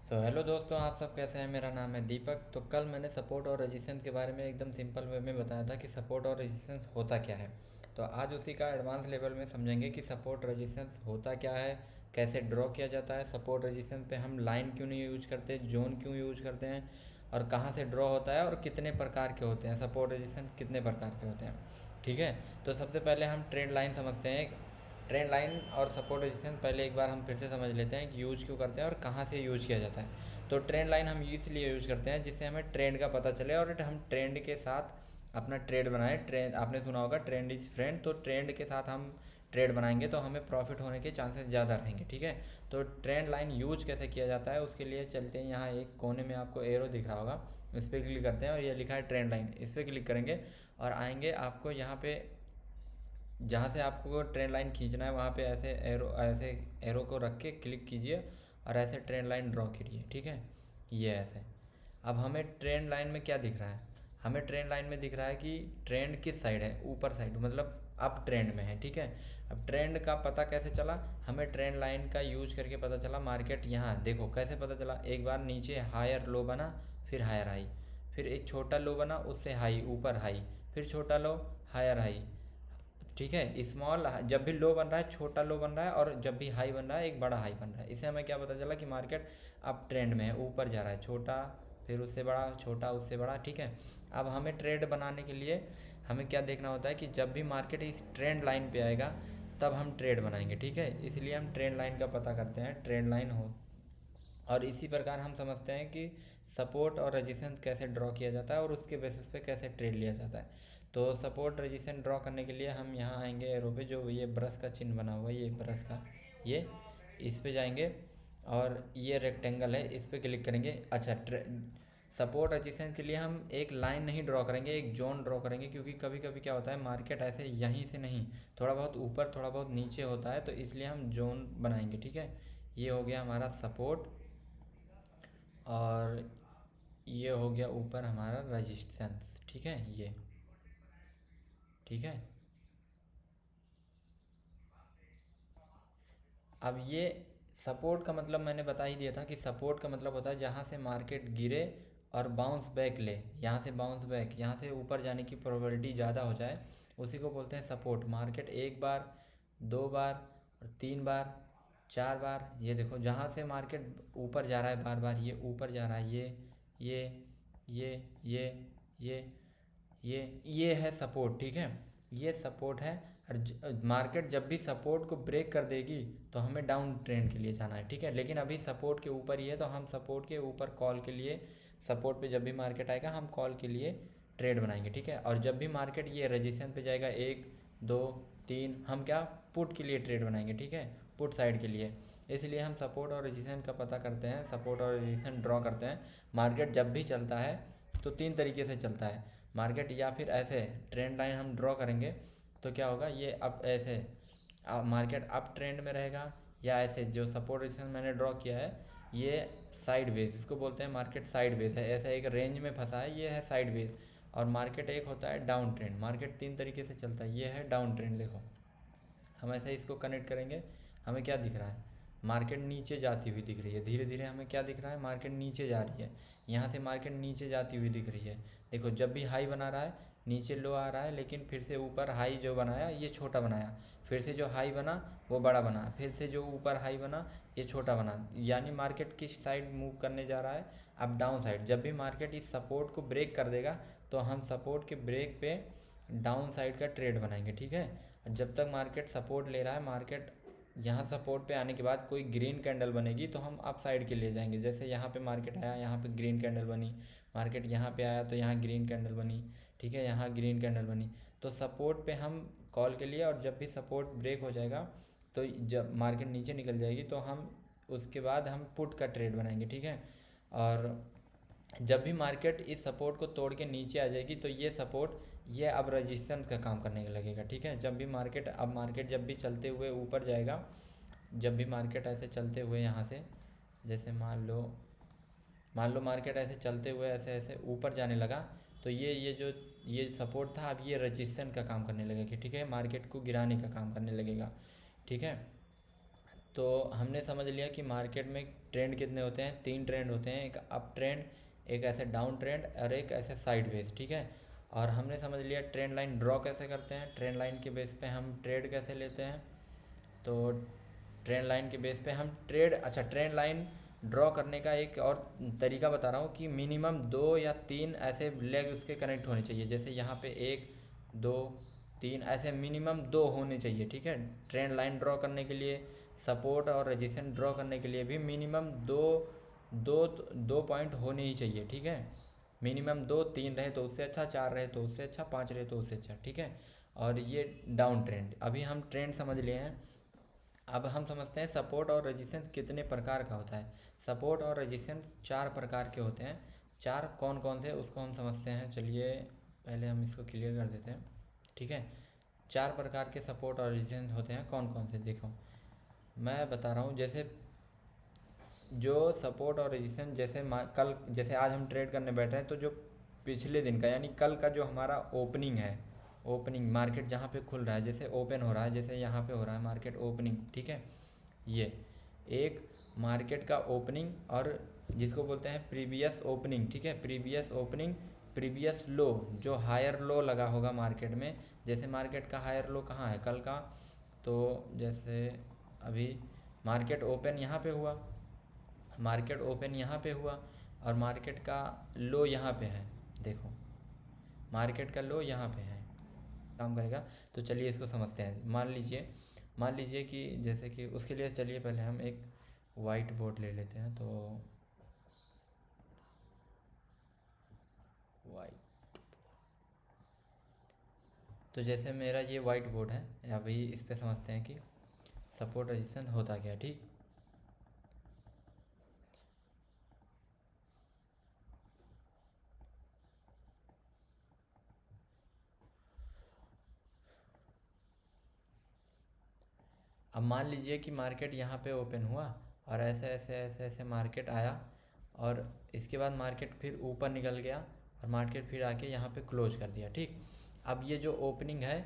Hello दोस्तों, आप सब कैसे हैं। मेरा नाम है दीपक। तो कल मैंने सपोर्ट और रेजिस्टेंस के बारे में एकदम सिंपल वे में बताया था कि सपोर्ट और रेजिस्टेंस होता क्या है। तो आज उसी का एडवांस लेवल में समझेंगे कि सपोर्ट रेजिस्टेंस होता क्या है, कैसे ड्रॉ किया जाता है। सपोर्ट रेजिस्टेंस पे हम लाइन क्यों नहीं यूज करते, जोन क्यों यूज करते हैं, और कहाँ से ड्रॉ होता है, और कितने प्रकार के होते हैं सपोर्ट रेजिस्टेंस, कितने प्रकार के होते हैं। ठीक है। तो सबसे पहले हम ट्रेंड लाइन समझते हैं। ट्रेंड लाइन और सपोर्ट रेजिस्टेंस पहले एक बार हम फिर से समझ लेते हैं कि यूज क्यों करते हैं और कहाँ से यूज किया जाता है। तो ट्रेंड लाइन हम इसलिए यूज करते हैं जिससे हमें ट्रेंड का पता चले और हम ट्रेंड के साथ अपना ट्रेड बनाए। ट्रेंड आपने सुना होगा, ट्रेंड इज फ्रेंड। तो ट्रेंड के साथ हम ट्रेड बनाएंगे तो हमें प्रॉफिट होने के चांसेस ज़्यादा रहेंगे। ठीक है। तो ट्रेंड लाइन यूज कैसे किया जाता है उसके लिए चलते हैं। यहाँ एक कोने में आपको एरो दिख रहा होगा, इस पर क्लिक करते हैं और ये लिखा है ट्रेंड लाइन। इस पर क्लिक करेंगे और आएंगे आपको यहाँ पे, जहाँ से आपको ट्रेंड लाइन खींचना है वहाँ पे ऐसे एरो को रख के क्लिक कीजिए और ऐसे ट्रेंड लाइन ड्रॉ करिए। ठीक है, ये ऐसे। अब हमें ट्रेंड लाइन में क्या दिख रहा है, हमें ट्रेंड लाइन में दिख रहा है कि ट्रेंड किस साइड है, ऊपर साइड, मतलब अप ट्रेंड में है। ठीक है। अब ट्रेंड का पता कैसे चला, हमें ट्रेंड लाइन का यूज करके पता चला। मार्केट यहाँ देखो कैसे पता चला, एक बार नीचे हायर लो बना, फिर हायर हाई, फिर एक छोटा लो बना, उससे हाई, ऊपर हाई, फिर छोटा लो, हायर हाई। ठीक है। स्मॉल जब भी लो बन रहा है छोटा लो बन रहा है, और जब भी हाई बन रहा है एक बड़ा हाई बन रहा है। इससे हमें क्या पता चला कि मार्केट अप ट्रेंड में है, ऊपर जा रहा है। छोटा, फिर उससे बड़ा, छोटा, उससे बड़ा। ठीक है। अब हमें ट्रेड बनाने के लिए हमें क्या देखना होता है कि जब भी मार्केट इस ट्रेंड लाइन पे आएगा तब हम ट्रेड बनाएंगे। ठीक है। इसलिए हम ट्रेंड लाइन का पता करते हैं, ट्रेंड लाइन हो। और इसी प्रकार हम समझते हैं कि सपोर्ट और रजिस्टेंस कैसे ड्रॉ किया जाता है और उसके बेसिस पे कैसे ट्रेड लिया जाता है। तो सपोर्ट रजिस्टेंस ड्रॉ करने के लिए हम यहाँ आएंगे एरो पे, जो ये ब्रश का चिन्ह बना हुआ है, ये ब्रश का, ये इस पे जाएंगे और ये रेक्टेंगल है, इस पे क्लिक करेंगे। अच्छा, सपोर्ट रजिस्टेंस के लिए हम एक लाइन नहीं ड्रॉ करेंगे, एक जोन ड्रॉ करेंगे, क्योंकि कभी कभी क्या होता है मार्केट ऐसे यहीं से नहीं, थोड़ा बहुत ऊपर थोड़ा बहुत नीचे होता है, तो इसलिए हम जोन बनाएंगे। ठीक है। ये हो गया हमारा सपोर्ट, और ये हो गया ऊपर हमारा रजिस्टेंस। ठीक है, ये। ठीक है। अब ये सपोर्ट का मतलब मैंने बता ही दिया था कि सपोर्ट का मतलब होता है जहाँ से मार्केट गिरे और बाउंस बैक ले, यहाँ से बाउंस बैक, यहाँ से ऊपर जाने की प्रोबेबिलिटी ज़्यादा हो जाए, उसी को बोलते हैं सपोर्ट। मार्केट एक बार, दो बार, और तीन बार, चार बार, ये देखो जहाँ से मार्केट ऊपर जा रहा है, बार बार ये ऊपर जा रहा है, ये ये ये ये ये है सपोर्ट। ठीक है, ये सपोर्ट है। और मार्केट जब भी सपोर्ट को ब्रेक कर देगी तो हमें डाउन ट्रेंड के लिए जाना है। ठीक है। लेकिन अभी सपोर्ट के ऊपर ही है, तो हम सपोर्ट के ऊपर कॉल के लिए, सपोर्ट पे जब भी मार्केट आएगा हम कॉल के लिए ट्रेड बनाएंगे। ठीक है। और जब भी मार्केट ये रेजिस्टेंस पे जाएगा, एक, दो, तीन, हम क्या, पुट के लिए ट्रेड बनाएंगे। ठीक है, पुट साइड के लिए। इसलिए हम सपोर्ट और रेजिस्टेंस का पता करते हैं, सपोर्ट और रेजिस्टेंस ड्रॉ करते हैं। मार्केट जब भी चलता है तो तीन तरीके से चलता है मार्केट, या फिर ऐसे ट्रेंड लाइन हम ड्रॉ करेंगे तो क्या होगा, ये अब ऐसे मार्केट अप ट्रेंड में रहेगा, या ऐसे जो सपोर्ट रेजिस्टेंस मैंने ड्रॉ किया है ये साइड वेज, इसको बोलते हैं मार्केट साइड वेज है, ऐसा एक रेंज में फंसा है, ये है साइड वेज। और मार्केट एक होता है डाउन ट्रेंड। मार्केट तीन तरीके से चलता है, ये है डाउन ट्रेंड। देखो हम ऐसे इसको कनेक्ट करेंगे, हमें क्या दिख रहा है, मार्केट नीचे जाती हुई दिख रही है। धीरे धीरे हमें क्या दिख रहा है, मार्केट नीचे जा रही है, यहाँ से मार्केट नीचे जाती हुई दिख रही है। देखो जब भी हाई बना रहा है नीचे लो आ रहा है, लेकिन फिर से ऊपर हाई जो बनाया ये छोटा बनाया, फिर से जो हाई बना वो बड़ा बना, फिर से जो ऊपर हाई बना ये छोटा बना। यानी मार्केट किस साइड मूव करने जा रहा है, अब डाउन साइड। जब भी मार्केट इस सपोर्ट को ब्रेक कर देगा तो हम सपोर्ट के ब्रेक पे डाउन साइड का ट्रेड बनाएंगे। ठीक है। जब तक मार्केट सपोर्ट ले रहा है, मार्केट यहाँ सपोर्ट पे आने के बाद कोई ग्रीन कैंडल बनेगी तो हम अप साइड के लिए जाएंगे। जैसे यहाँ पे मार्केट आया, यहाँ पे ग्रीन कैंडल बनी, मार्केट यहाँ पे आया तो यहाँ ग्रीन कैंडल बनी। ठीक है, यहाँ ग्रीन कैंडल बनी, तो सपोर्ट पे हम कॉल के लिए, और जब भी सपोर्ट ब्रेक हो जाएगा तो जब मार्केट नीचे निकल जाएगी तो हम उसके बाद हम पुट का ट्रेड बनाएंगे। ठीक है। और जब भी मार्केट इस सपोर्ट को तोड़ के नीचे आ जाएगी तो ये सपोर्ट, ये अब रजिस्टेंस का काम करने लगेगा। ठीक है। जब भी मार्केट, अब मार्केट जब भी चलते हुए ऊपर जाएगा, जब भी मार्केट ऐसे चलते हुए यहाँ से, जैसे मान लो मार्केट ऐसे चलते हुए ऐसे ऐसे ऊपर जाने लगा, तो ये जो ये सपोर्ट था अब ये रजिस्टेंस का काम करने लगेगा। ठीक है, मार्केट को गिराने का काम करने लगेगा। ठीक है। तो हमने समझ लिया कि मार्केट में ट्रेंड कितने होते हैं, 3 ट्रेंड होते हैं, एक अप ट्रेंड, एक ऐसे डाउन ट्रेंड और एक ऐसे साइडवेज, ठीक है। और हमने समझ लिया ट्रेंड लाइन ड्रॉ कैसे करते हैं, ट्रेंड लाइन के बेस पे हम ट्रेड कैसे लेते हैं। तो ट्रेंड लाइन के बेस पे हम ट्रेंड लाइन ड्रॉ करने का एक और तरीका बता रहा हूँ कि मिनिमम 2 या 3 ऐसे लेग उसके कनेक्ट होने चाहिए। जैसे यहाँ पे 1 2 3 ऐसे मिनिमम 2 होने चाहिए, ठीक है। ट्रेंड लाइन ड्रॉ करने के लिए, सपोर्ट और रेजिस्टेंस ड्रॉ करने के लिए भी मिनिमम दो दो दो पॉइंट होने ही चाहिए, ठीक है। मिनिमम 2 3 रहे तो उससे अच्छा, 4 रहे तो उससे अच्छा, 5 रहे तो उससे अच्छा, ठीक है। और ये डाउन ट्रेंड, अभी हम ट्रेंड समझ लिए हैं। अब हम समझते हैं सपोर्ट और रेजिस्टेंस कितने प्रकार का होता है। सपोर्ट और रेजिस्टेंस 4 प्रकार के होते हैं। 4 कौन कौन से उसको हम समझते हैं। चलिए पहले हम इसको क्लियर कर देते हैं, ठीक है। 4 प्रकार के सपोर्ट और रेजिस्टेंस होते हैं, कौन कौन से देखो मैं बता रहा हूँ। जैसे जो सपोर्ट और रेजिस्टेंस, कल जैसे आज हम ट्रेड करने बैठ रहे हैं, तो जो पिछले दिन का यानी कल का जो हमारा ओपनिंग है, ओपनिंग मार्केट जहाँ पे खुल रहा है, जैसे ओपन हो रहा है, जैसे यहाँ पे हो रहा है मार्केट ओपनिंग, ठीक है। ये एक मार्केट का ओपनिंग और जिसको बोलते हैं प्रीवियस ओपनिंग, ठीक है। प्रीवियस ओपनिंग, प्रीवियस लो, जो हायर लो लगा होगा मार्केट में। जैसे मार्केट का हायर लो कहाँ है कल का, तो जैसे अभी मार्केट ओपन यहाँ पे हुआ, मार्केट ओपन यहाँ पे हुआ और मार्केट का लो यहाँ पे है। देखो मार्केट का लो यहाँ पे है, काम करेगा। तो चलिए इसको समझते हैं। मान लीजिए कि जैसे कि उसके लिए चलिए पहले हम एक वाइट बोर्ड ले लेते हैं। तो वाइट, तो जैसे मेरा ये वाइट बोर्ड है, अभी इस पे समझते हैं कि सपोर्ट रेजिस्टेंस होता क्या, ठीक। अब मान लीजिए कि मार्केट यहाँ पे ओपन हुआ और ऐसे ऐसे ऐसे ऐसे मार्केट आया और इसके बाद मार्केट फिर ऊपर निकल गया और मार्केट फिर आके यहाँ पे क्लोज कर दिया, ठीक। अब ये जो ओपनिंग है,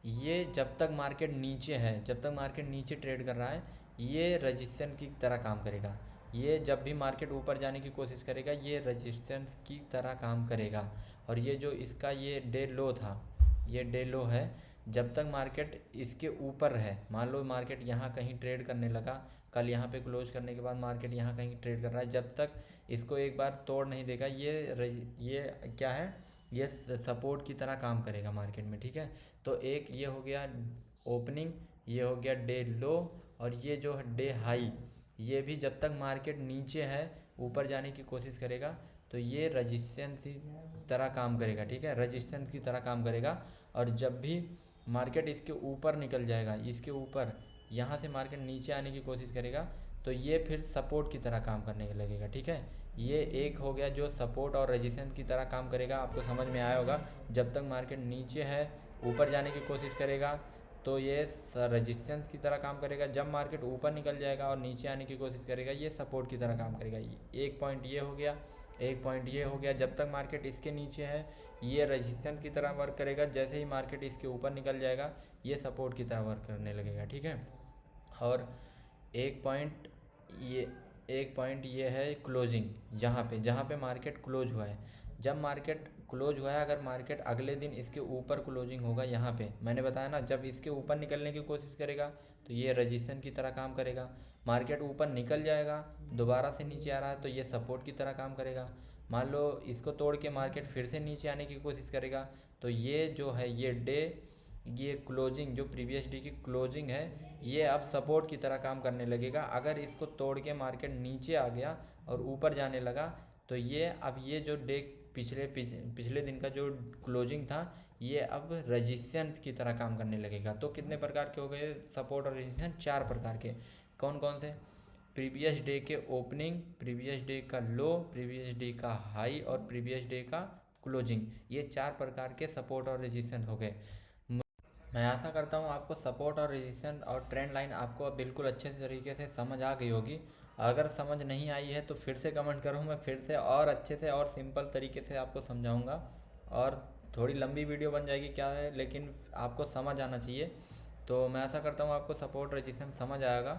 ये जब तक मार्केट नीचे है, जब तक मार्केट नीचे ट्रेड कर रहा है, ये रजिस्टेंस की तरह काम करेगा। ये जब भी मार्केट ऊपर जाने की कोशिश करेगा, ये रजिस्टेंस की तरह काम करेगा। और ये जो इसका ये डे लो था, ये डे लो है। जब तक मार्केट इसके ऊपर है, मान लो मार्केट यहाँ कहीं ट्रेड करने लगा, कल यहाँ पे क्लोज करने के बाद मार्केट यहाँ कहीं ट्रेड कर रहा है, जब तक इसको एक बार तोड़ नहीं देगा, ये क्या है, ये सपोर्ट की तरह काम करेगा मार्केट में, ठीक है। तो एक ये हो गया ओपनिंग, ये हो गया डे लो, और ये जो है डे हाई, ये भी जब तक मार्केट नीचे है, ऊपर जाने की कोशिश करेगा, तो ये रजिस्टेंस की तरह काम करेगा, ठीक है। रजिस्टेंस की तरह काम करेगा। और जब भी मार्केट इसके ऊपर निकल जाएगा, इसके ऊपर यहाँ से मार्केट नीचे आने की कोशिश करेगा, तो ये फिर सपोर्ट की तरह काम करने लगेगा, ठीक है। ये एक हो गया जो सपोर्ट और रेजिस्टेंस की तरह काम करेगा, आपको समझ में आया होगा। जब तक मार्केट नीचे है, ऊपर जाने की कोशिश करेगा, तो ये रेजिस्टेंस की तरह काम करेगा। जब मार्केट ऊपर निकल जाएगा और नीचे आने की कोशिश करेगा, ये सपोर्ट की तरह काम करेगा। एक पॉइंट ये हो गया, एक पॉइंट ये हो गया। जब तक मार्केट इसके नीचे है, ये रेजिस्टेंस की तरह वर्क करेगा। जैसे ही मार्केट इसके ऊपर निकल जाएगा, ये सपोर्ट की तरह वर्क करने लगेगा, ठीक है। और एक पॉइंट ये एक पॉइंट ये है क्लोजिंग, जहाँ पे मार्केट क्लोज हुआ है। जब मार्केट क्लोज हुआ है, अगर मार्केट अगले दिन इसके ऊपर क्लोजिंग होगा, यहाँ पे मैंने बताया ना, जब इसके ऊपर निकलने की कोशिश करेगा, तो ये रजिस्टेंस की तरह काम करेगा। मार्केट ऊपर निकल जाएगा, दोबारा से नीचे आ रहा है, तो ये सपोर्ट की तरह काम करेगा। मान लो इसको तोड़ के मार्केट फिर से नीचे आने की कोशिश करेगा, तो ये जो है ये क्लोजिंग, जो प्रीवियस डे की क्लोजिंग है, ये अब सपोर्ट की तरह काम करने लगेगा। अगर इसको तोड़ के मार्केट नीचे आ गया और ऊपर जाने लगा, तो ये जो डे पिछले दिन का जो क्लोजिंग था, ये अब रेजिस्टेंस की तरह काम करने लगेगा। तो कितने प्रकार के हो गए सपोर्ट और रेजिस्टेंस? 4 प्रकार के। कौन कौन से? प्रीवियस डे के ओपनिंग, प्रीवियस डे का लो, प्रीवियस डे का हाई और प्रीवियस डे का क्लोजिंग। ये 4 प्रकार के सपोर्ट और रेजिस्टेंस हो गए। मैं आशा करता हूँ आपको सपोर्ट और रेजिस्टेंस और ट्रेंड लाइन आपको अब बिल्कुल अच्छे तरीके से समझ आ गई होगी। अगर समझ नहीं आई है तो फिर से कमेंट करो, मैं फिर से और अच्छे से और सिंपल तरीके से आपको समझाऊंगा। और थोड़ी लंबी वीडियो बन जाएगी, क्या है, लेकिन आपको समझ आना चाहिए। तो मैं आशा करता हूँ आपको सपोर्ट रेजिस्टेंस समझ आएगा।